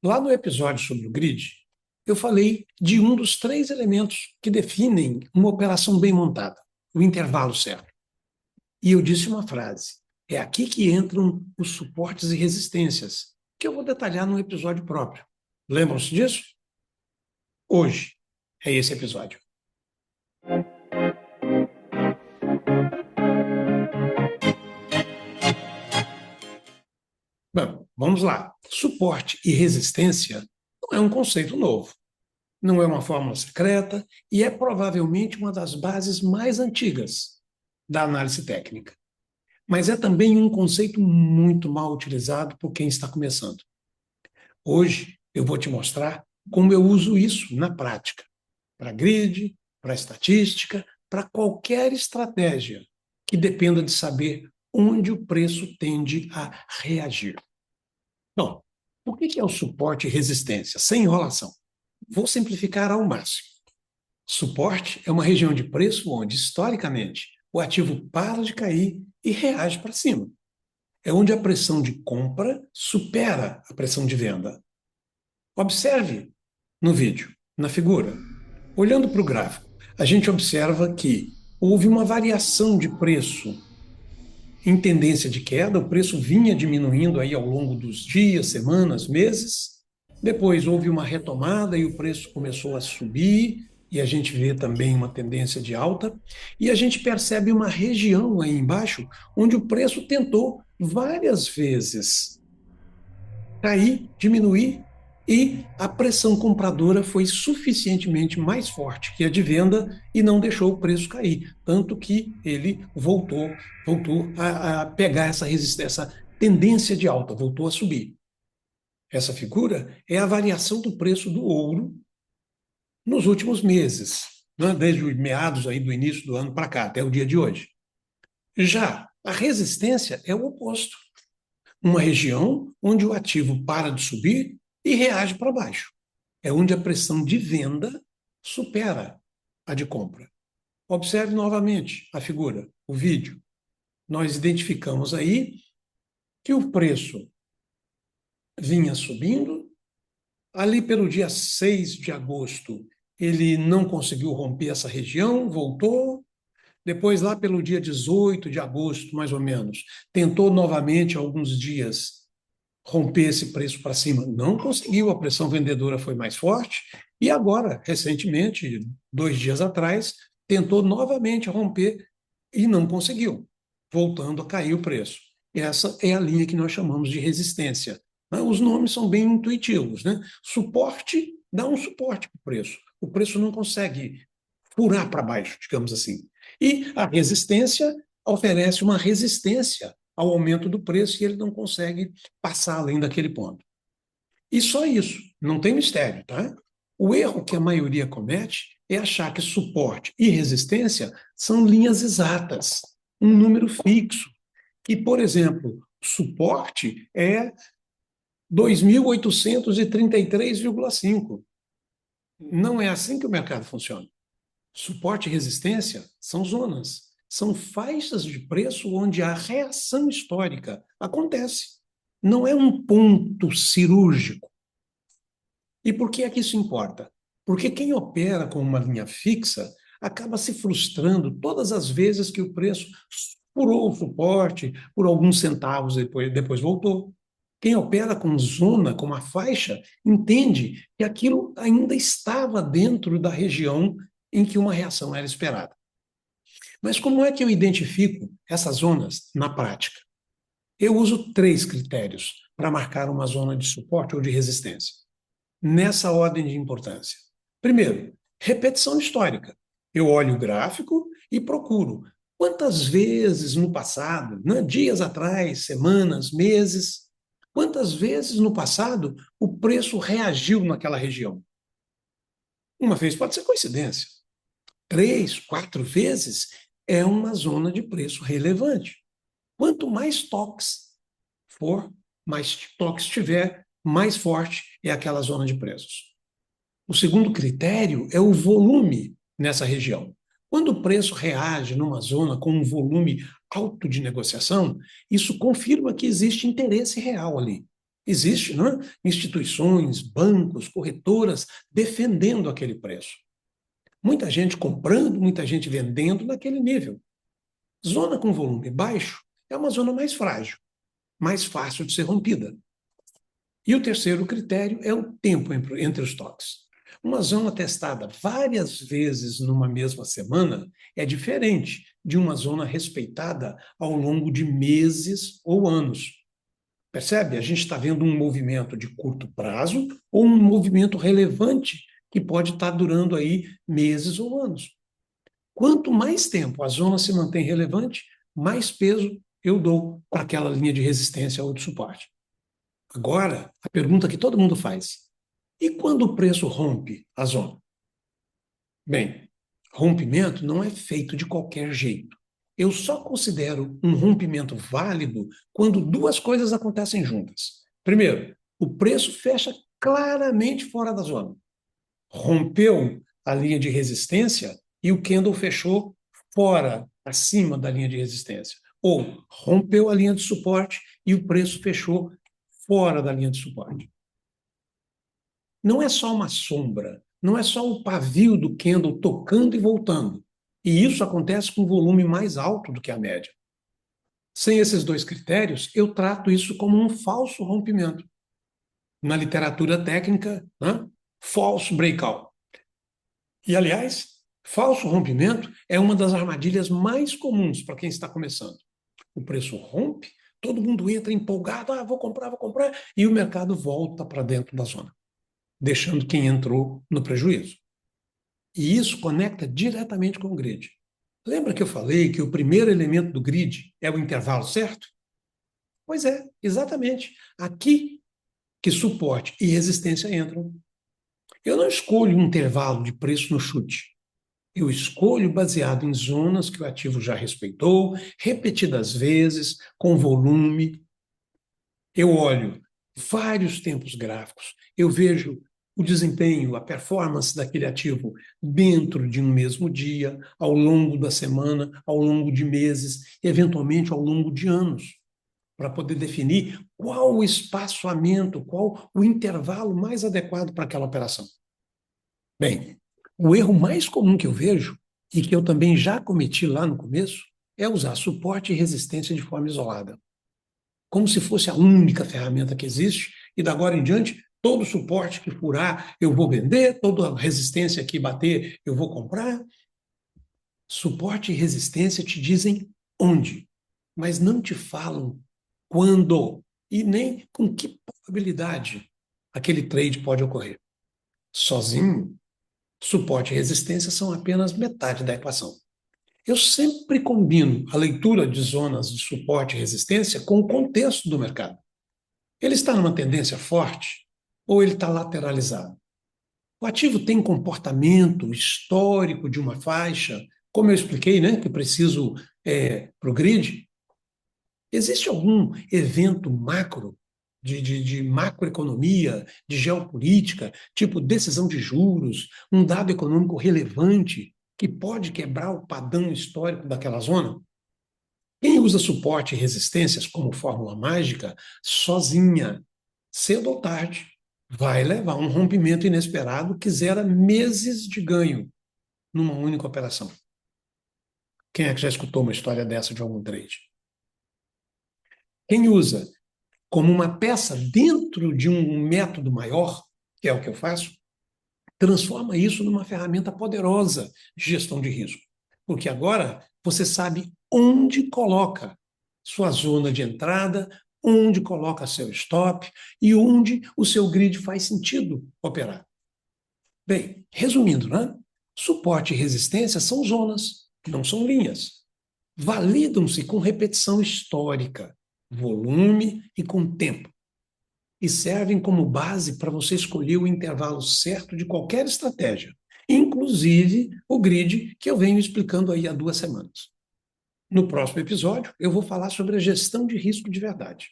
Lá no episódio sobre o grid, eu falei de um dos três elementos que definem uma operação bem montada, o intervalo certo. E eu disse uma frase: é aqui que entram os suportes e resistências, que eu vou detalhar num episódio próprio. Lembram-se disso? Hoje é esse episódio. Bom, vamos lá. Suporte e resistência não é um conceito novo, não é uma fórmula secreta e é provavelmente uma das bases mais antigas da análise técnica. Mas é também um conceito muito mal utilizado por quem está começando. Hoje eu vou te mostrar como eu uso isso na prática, para grid, para estatística, para qualquer estratégia que dependa de saber onde o preço tende a reagir. Bom, o que é o suporte e resistência? Sem enrolação. Vou simplificar ao máximo. Suporte é uma região de preço onde, historicamente, o ativo para de cair e reage para cima. É onde a pressão de compra supera a pressão de venda. Observe no vídeo, na figura. Olhando para o gráfico, a gente observa que houve uma variação de preço em tendência de queda, o preço vinha diminuindo aí ao longo dos dias, semanas, meses. Depois houve uma retomada e o preço começou a subir, e a gente vê também uma tendência de alta, e a gente percebe uma região aí embaixo onde o preço tentou várias vezes cair, diminuir, e a pressão compradora foi suficientemente mais forte que a de venda e não deixou o preço cair, tanto que ele voltou a pegar essa resistência, essa tendência de alta, voltou a subir. Essa figura é a variação do preço do ouro nos últimos meses, né? Desde os meados aí do início do ano para cá, até o dia de hoje. Já a resistência é o oposto, uma região onde o ativo para de subir e reage para baixo. É onde a pressão de venda supera a de compra. Observe novamente a figura, o vídeo. Nós identificamos aí que o preço vinha subindo. Ali pelo dia 6 de agosto, ele não conseguiu romper essa região, voltou. Depois, lá pelo dia 18 de agosto, mais ou menos, tentou novamente alguns dias romper esse preço para cima. Não conseguiu, a pressão vendedora foi mais forte. E agora, recentemente, 2 dias atrás, tentou novamente romper e não conseguiu, voltando a cair o preço. Essa é a linha que nós chamamos de resistência. Os nomes são bem intuitivos, né? Suporte dá um suporte para o preço. O preço não consegue furar para baixo, digamos assim. E a resistência oferece uma resistência ao aumento do preço e ele não consegue passar além daquele ponto. E só isso, não tem mistério, tá? O erro que a maioria comete é achar que suporte e resistência são linhas exatas, um número fixo. E, por exemplo, suporte é 2.833,5. Não é assim que o mercado funciona. Suporte e resistência são zonas, são faixas de preço onde a reação histórica acontece. Não é um ponto cirúrgico. E por que é que isso importa? Porque quem opera com uma linha fixa acaba se frustrando todas as vezes que o preço furou o suporte por alguns centavos, depois voltou. Quem opera com zona, com uma faixa, entende que aquilo ainda estava dentro da região em que uma reação era esperada. Mas como é que eu identifico essas zonas na prática? Eu uso três critérios para marcar uma zona de suporte ou de resistência, nessa ordem de importância. Primeiro, repetição histórica. Eu olho o gráfico e procuro quantas vezes no passado, né, dias atrás, semanas, meses, quantas vezes no passado o preço reagiu naquela região. Uma vez pode ser coincidência. 3, 4 vezes é uma zona de preço relevante. Quanto mais toques for, mais toques tiver, mais forte é aquela zona de preços. O segundo critério é o volume nessa região. Quando o preço reage numa zona com um volume alto de negociação, isso confirma que existe interesse real ali. Existe, não é? Instituições, bancos, corretoras defendendo aquele preço. Muita gente comprando, muita gente vendendo naquele nível. Zona com volume baixo é uma zona mais frágil, mais fácil de ser rompida. E o terceiro critério é o tempo entre os toques. Uma zona testada várias vezes numa mesma semana é diferente de uma zona respeitada ao longo de meses ou anos. Percebe? A gente está vendo um movimento de curto prazo ou um movimento relevante que pode estar durando aí meses ou anos. Quanto mais tempo a zona se mantém relevante, mais peso eu dou para aquela linha de resistência ou de suporte. Agora, a pergunta que todo mundo faz: e quando o preço rompe a zona? Bem, rompimento não é feito de qualquer jeito. Eu só considero um rompimento válido quando duas coisas acontecem juntas. Primeiro, o preço fecha claramente fora da zona. Rompeu a linha de resistência e o candle fechou fora, acima da linha de resistência. Ou rompeu a linha de suporte e o preço fechou fora da linha de suporte. Não é só uma sombra, não é só o pavio do candle tocando e voltando. E isso acontece com volume mais alto do que a média. Sem esses dois critérios, eu trato isso como um falso rompimento. Na literatura técnica, né? False breakout. E, aliás, falso rompimento é uma das armadilhas mais comuns para quem está começando. O preço rompe, todo mundo entra empolgado, vou comprar, e o mercado volta para dentro da zona, deixando quem entrou no prejuízo. E isso conecta diretamente com o grid. Lembra que eu falei que o primeiro elemento do grid é o intervalo certo? Pois é, exatamente. Aqui que suporte e resistência entram. Eu não escolho um intervalo de preço no chute. Eu escolho baseado em zonas que o ativo já respeitou, repetidas vezes, com volume. Eu olho vários tempos gráficos, eu vejo o desempenho, a performance daquele ativo dentro de um mesmo dia, ao longo da semana, ao longo de meses, eventualmente ao longo de anos, para poder definir qual o espaçamento, qual o intervalo mais adequado para aquela operação. Bem, o erro mais comum que eu vejo, e que eu também já cometi lá no começo, é usar suporte e resistência de forma isolada, como se fosse a única ferramenta que existe, e da agora em diante, todo suporte que furar, eu vou vender, toda resistência que bater, eu vou comprar. Suporte e resistência te dizem onde, mas não te falam quando e nem com que probabilidade aquele trade pode ocorrer. Sozinho, suporte e resistência são apenas metade da equação. Eu sempre combino a leitura de zonas de suporte e resistência com o contexto do mercado. Ele está numa tendência forte ou ele está lateralizado? O ativo tem comportamento histórico de uma faixa, como eu expliquei, né, que preciso para o grid. Existe algum evento macro de macroeconomia, de geopolítica, tipo decisão de juros, um dado econômico relevante que pode quebrar o padrão histórico daquela zona? Quem usa suporte e resistências como fórmula mágica, sozinha, cedo ou tarde, vai levar a um rompimento inesperado que zera meses de ganho numa única operação. Quem é que já escutou uma história dessa de algum trade? Quem usa como uma peça dentro de um método maior, que é o que eu faço, transforma isso numa ferramenta poderosa de gestão de risco. Porque agora você sabe onde coloca sua zona de entrada, onde coloca seu stop e onde o seu grid faz sentido operar. Bem, resumindo, né? Suporte e resistência são zonas, não são linhas. Validam-se com repetição histórica, volume e com tempo. E servem como base para você escolher o intervalo certo de qualquer estratégia, inclusive o grid que eu venho explicando aí há 2 semanas. No próximo episódio, eu vou falar sobre a gestão de risco de verdade.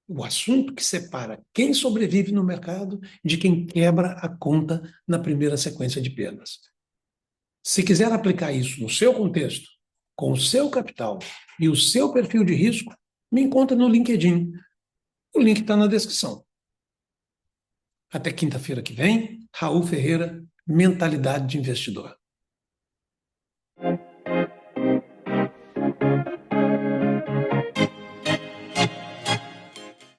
O assunto que separa quem sobrevive no mercado de quem quebra a conta na primeira sequência de perdas. Se quiser aplicar isso no seu contexto, com o seu capital e o seu perfil de risco, me encontra no LinkedIn. O link está na descrição. Até quinta-feira que vem, Raul Ferreira, Mentalidade de Investidor.